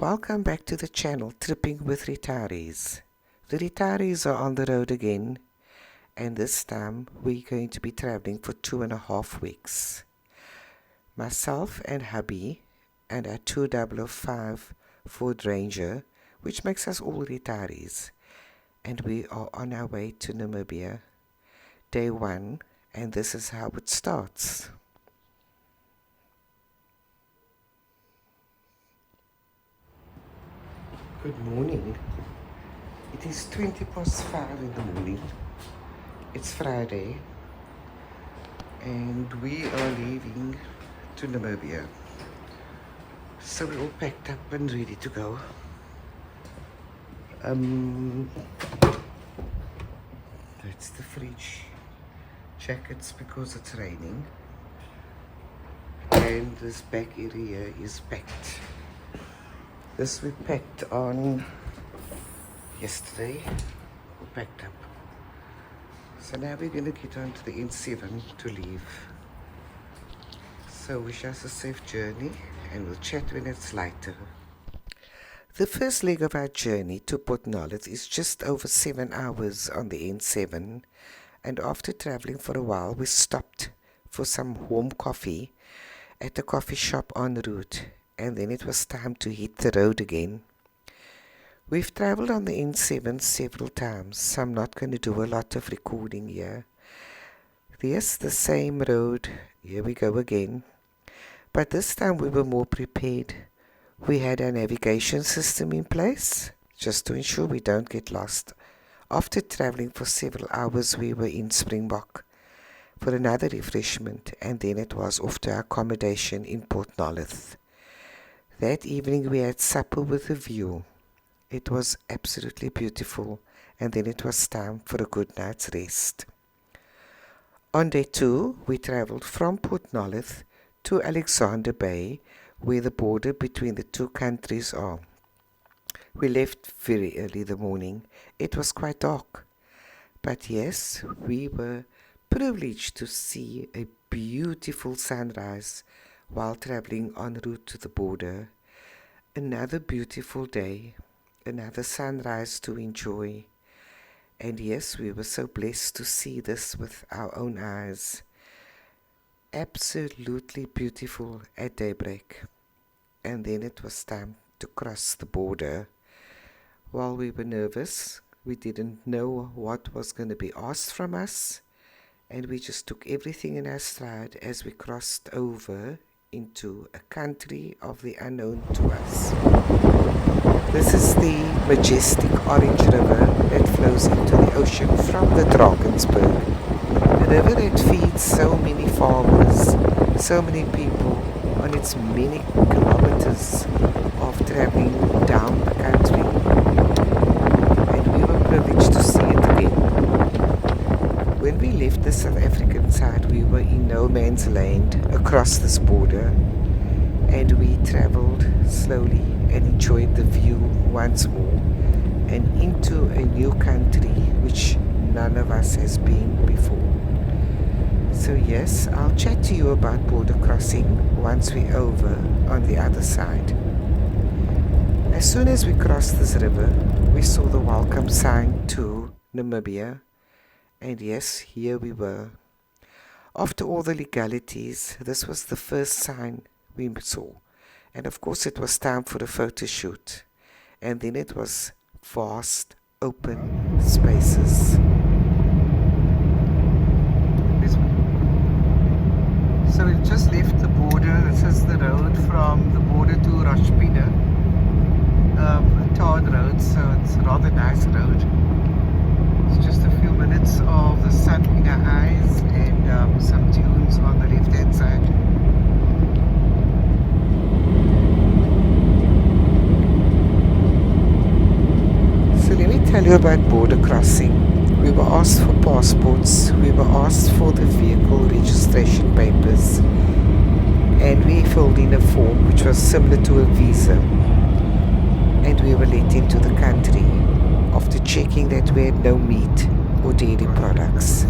Welcome back to the channel Tripping with Retirees. The retirees are on the road again, and this time we're going to be traveling for 2.5 weeks. Myself and hubby and our 2005 Ford Ranger, which makes us all retirees, and we are on our way to Namibia, day 1, and this is how it starts. Good morning. It is 5:20 in the morning. It's Friday, and we are leaving to Namibia. So we're all packed up and ready to go. That's the fridge. Jackets because it's raining, and this back area is packed. This we packed on yesterday. We packed up. So now we're going to get on to the N7 to leave. So wish us a safe journey, and we'll chat when it's lighter. The first leg of our journey to Port Nolloth is just over 7 hours on the N7, and after travelling for a while we stopped for some warm coffee at a coffee shop en route, and then it was time to hit the road again. We've travelled on the N7 several times, so I'm not going to do a lot of recording here. Yes, the same road, here we go again. But this time we were more prepared. We had a navigation system in place, just to ensure we don't get lost. After travelling for several hours, we were in Springbok for another refreshment, and then it was off to our accommodation in Port Nolloth. That evening we had supper with a view. It was absolutely beautiful, and then it was time for a good night's rest. On day 2, we travelled from Port Nolloth to Alexander Bay, where the border between the two countries are. We left very early in the morning. It was quite dark. But yes, we were privileged to see a beautiful sunrise while travelling en route to the border. Another beautiful day, another sunrise to enjoy. And yes, we were so blessed to see this with our own eyes. Absolutely beautiful at daybreak. And then it was time to cross the border. While we were nervous, we didn't know what was going to be asked from us, and we just took everything in our stride as we crossed over into a country of the unknown to us. This is the Majestic Orange River that flows into the ocean from the Drakensberg. A river that feeds so many farmers, so many people on its many kilometers of traveling down the country. And we were privileged to see it again. When we left the South African side, we were in no man's land across this border, and we travelled slowly and enjoyed the view once more, and into a new country which none of us has been before. So yes, I'll chat to you about border crossing once we're over on the other side. As soon as we crossed this river, we saw the welcome sign to Namibia. And yes, here we were. After all the legalities, this was the first sign we saw. And of course it was time for a photo shoot. And then it was vast, open spaces. So we've just left the border. This is the road from the border to Rashpin. A tarred road, so it's a rather nice road. It's just a few minutes of the sun in our eyes and some dunes on the left hand side. So let me tell you about border crossing. We were asked for passports, we were asked for the vehicle registration papers, and we filled in a form which was similar to a visa, and we were let into the country after checking that we had no meat or dairy products.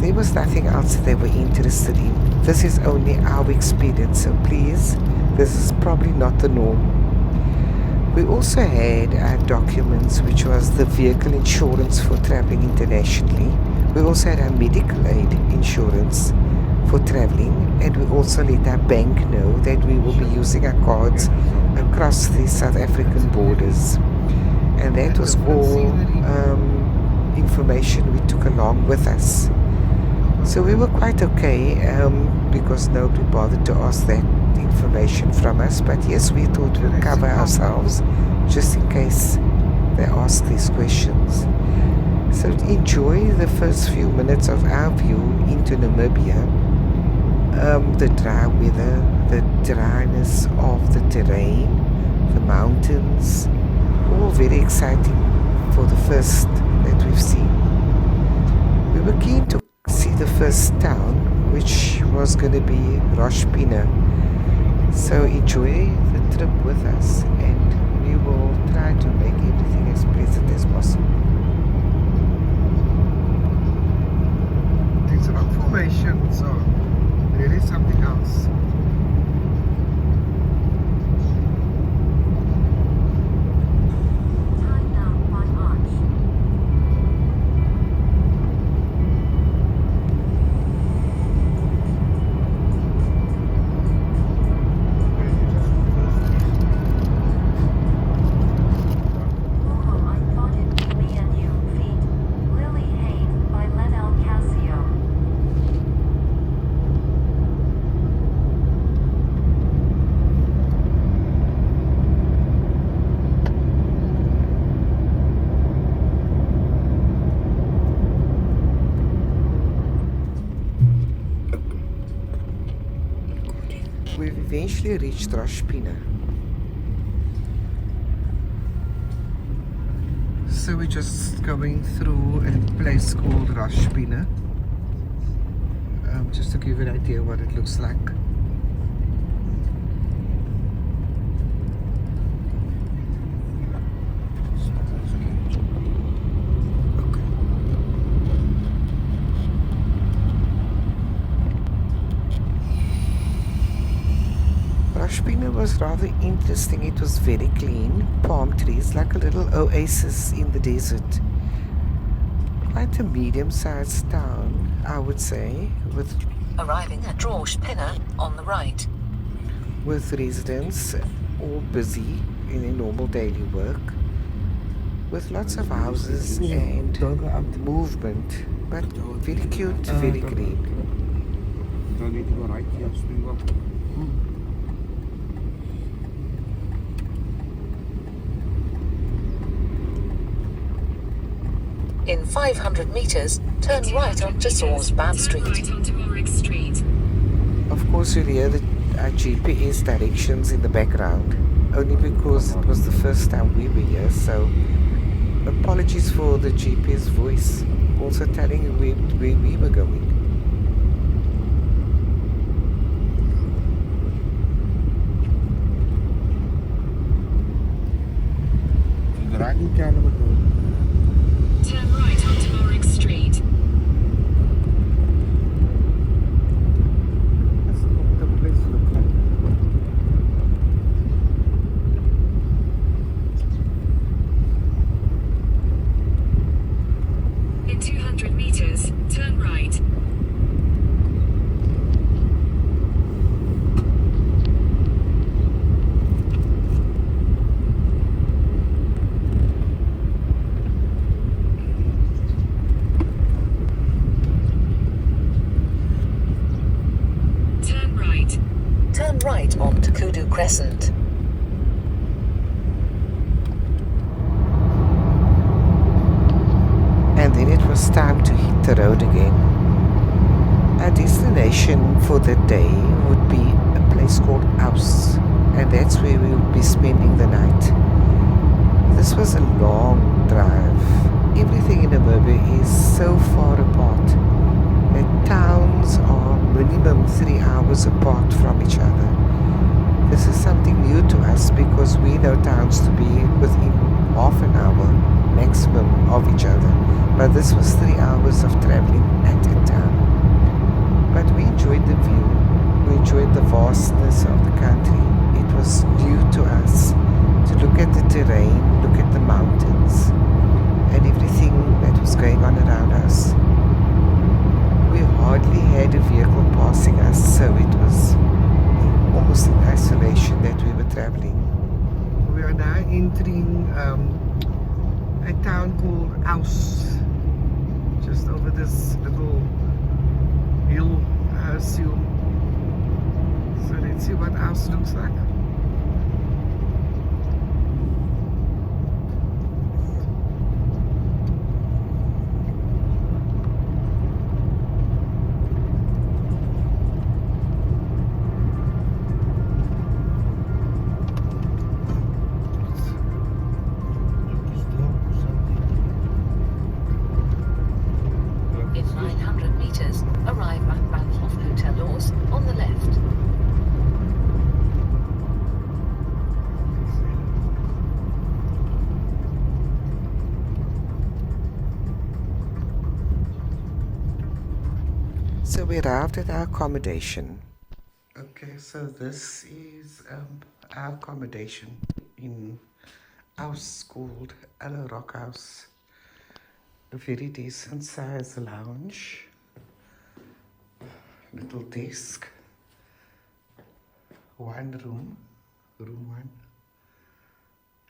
There was nothing else they were interested in. This is only our experience, so please, this is probably not the norm. We also had our documents, which was the vehicle insurance for traveling internationally. We also had our medical aid insurance for traveling, and we also let our bank know that we will be using our cards across the South African borders. And that was all information we took along with us. So we were quite okay because nobody bothered to ask that information from us. But yes, we thought we'd cover ourselves just in case they ask these questions. So enjoy the first few minutes of our view into Namibia. The dry weather, the dryness of the terrain, the mountains, all very exciting for the first that we've seen. We were keen to see the first town, which was going to be Rashpin. So enjoy the trip with us, and we will try to make everything as pleasant as possible. These rock formations are really something else. We've eventually reached Rashpin. So we're just going through a place called Rashpin, just to give you an idea what it looks like. Rashpin was rather interesting. It was very clean, palm trees, like a little oasis in the desert. Quite a medium-sized town, I would say, with arriving at Rashpin on the right. With residents all busy in their normal daily work, with lots of houses and movement, but very cute, very green. In 500 meters, turn right onto Rashpin Street. Of course, you'll hear the GPS directions in the background, only because it was the first time we were here, so apologies for the GPS voice, also telling you where we were going. Turn right onto Warwick Street. That's what the place looks like. In 200 meters, turn right. Turn right onto Kudu Crescent. And then it was time to hit the road again. Our destination for the day would be a place called Aus, and that's where we would be spending the night. This was a long drive. Everything in Namibia is so far apart that towns are minimum 3 hours apart from each other. This is something new to us because we know towns to be within half an hour maximum of each other, but this was 3 hours of traveling at a time. But we enjoyed the view, we enjoyed the vastness of the country. It was new to us to look at the traveling. We are now entering a town called Aus, just over this little hill, I assume. So let's see what Aus looks like. In 900 meters, arrive at Bahnhof Güterlos on the left. So we arrived at our accommodation. Okay, so this is our accommodation in house called Ella Rock House. A very decent size lounge, little desk, one room, room one.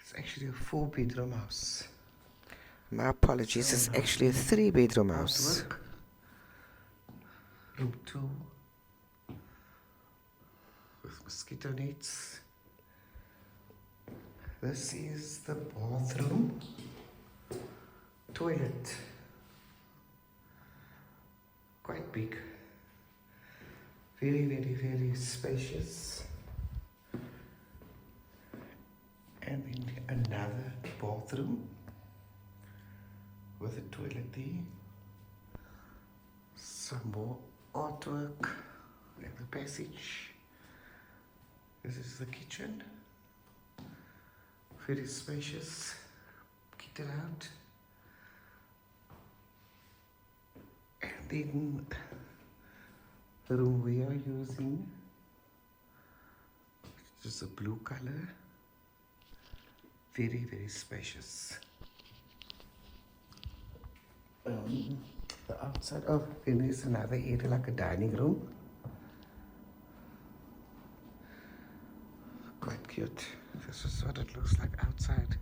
It's actually a 4-bedroom house. My apologies, it's actually a 3-bedroom house. Artwork. Room 2 with mosquito nets. This is the bathroom. Toilet. Quite big. Very, very, very spacious. And then another bathroom with a toilet there. Some more artwork in the passage. This is the kitchen. Very spacious. Kitted out. And then the room we are using, just a blue color. Very, very spacious. The outside of it is another area like a dining room. Quite cute. This is what it looks like outside.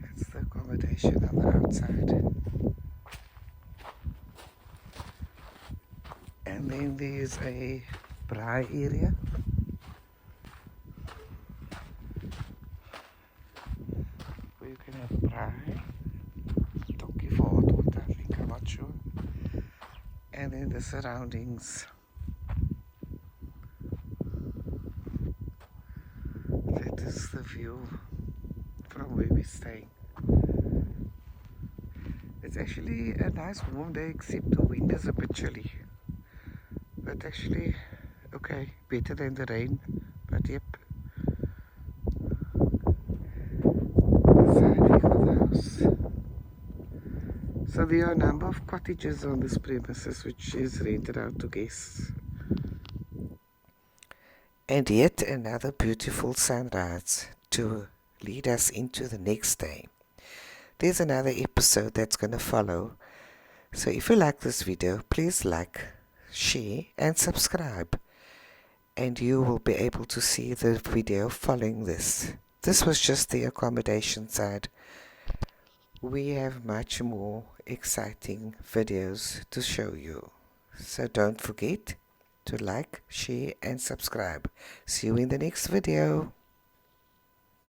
That's the accommodation on the outside. And then there's a braai area. Where you can have a braai. Donkey for hot water, I think, I'm not sure. And then the surroundings. That is the view from where we're staying. It's actually a nice warm day, except the wind is a bit chilly. But actually, okay, better than the rain, but yep. Side view of the house. So there are a number of cottages on this premises which is rented out to guests. And yet another beautiful sunrise to lead us into the next day. There's another episode that's going to follow. So if you like this video, please like, share and subscribe. And you will be able to see the video following this. This was just the accommodation side. We have much more exciting videos to show you. So don't forget to like, share and subscribe. See you in the next video.